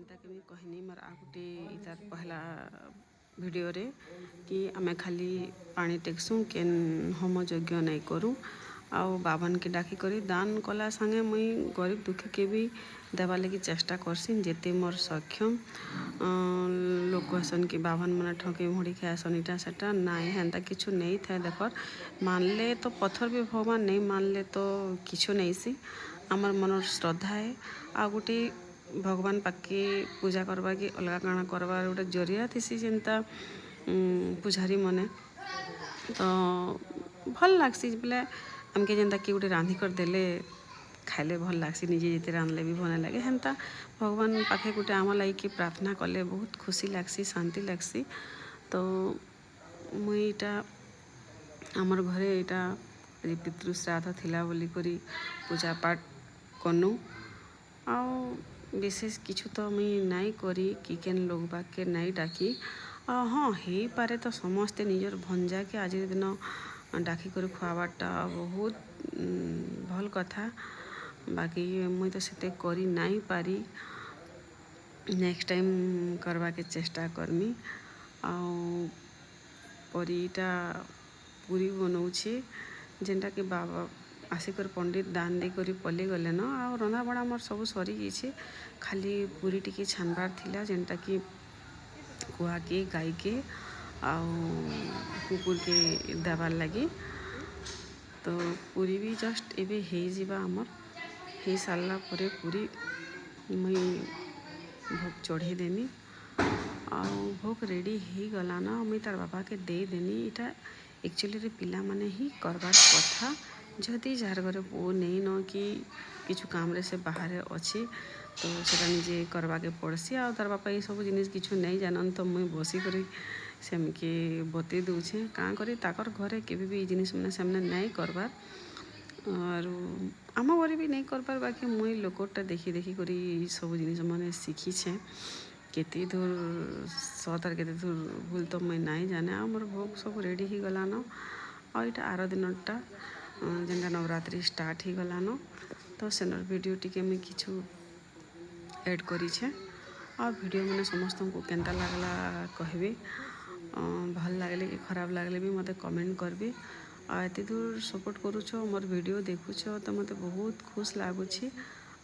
जेनता कि मैं कहनी मोर आ गोटे इतार पहला वीडियो रे कि आमे खाली पानी टेकसूँ केन होम यज्ञ नहीं करूँ आउ बावन के डाकी करी दान कला संगे मुई गरीब दुखी के भी देवा लगी चेष्टा करसी जेते मोर सक्षम लोक कहसन कि बावन मैंने ठके मुड़ी खाएसन इटा सेटा नाई हेन्ता किछु नहीं था देखर मानले तो पत्थर भी भगवान नहीं मानले तो किछु नहीं सी आमर मनर श्रद्धा है आ गोटे भगवान पाके पूजा करवा कि अलग काଣା करवार गोटे जरिया थी जेनता पूजारी मने तो भल लागसी बोले आमके जेनता कि गोटे रांधि कर देले खाइले भल लागसी निजे जिते रांधले भी भल लगे हेन्ता भगवान पाखे गोटे आम लगी कि प्रार्थना कले बहुत खुशी लागसी शांति लागसी तो मुई इटा आमर घरे इटा पितृ श्राद्ध थिला बोली करी पूजा पाठ कनु आउ विशेष किछु तो मुई नाई करी कि केन लोग बाके नाई डाकी हाँ हो पारे तो समस्ते निजर भंजा के आज दिन डाकी कर खुआबारटा बहुत भल कथा बाकी मुई तो सेते करी नाई पारी नेक्स्ट टाइम करवा के चेष्टा करमी आउ परीटा पूरी बनाऊे जेनटा कि बाबा आसिकर पंडित दान दे करी पले गले न आ रंधा बड़ा मोर सब सरी जाइए खाली पूरी टिके छानबार थिला जेनटा कि कुआ के गाई के आउ कुकुर के देवार लगी तो पूरी भी जस्ट एबे हे जिबा आमर हे सारला परे पूरी मुई भोग चढ़े देमी आउ भोग रेडी ही गला ना मुई तार बाबा के दे देनी इटा एक्चुअली रे पिला माने ही करबार कथा जदि जार घरे पो नहीं न कि किछु काम रे से बाहर अच्छी तो सेटा निजे करवा के पड़सी आ तार बापा ये सब जिनिस किछु नहीं जानन तो मुई बसी करी सेमके बते दूचे काँ करी ताकर घरे केबे भी जिनिस मैंने सेमने नहीं करबार और आम घरे भी नहीं करबार बाकी मुई लोकटा देखी देखी करी सब जिनिस मैंने शिखीछे केते दूर सतार केते दूर भूल तो मुई नहीं जाने आ मोर भोग सब रेडी ही गला न आ इटा आर दिनटा जेनटा नवरात्रि स्टार्ट ही गला न तो सेनर वीडियो टिके मुई किछु एड करीछे आ वीडियो मैंने समस्त को केनता लागला कहबे भल लागले कि खराब लागले भी मते कमेंट करबे आ एते दूर सपोर्ट करूछ मोर वीडियो देखुछ तो मते बहुत खुश लागुछि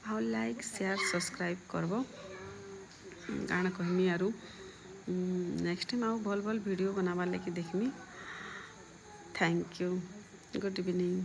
आ लाइक शेयर सब्सक्राइब करबो काଣା कहमी आरु नेक्स्ट टाइम आउ भल भल वीडियो बनावा लेके देखमी थैंक यू गुड इवनिंग।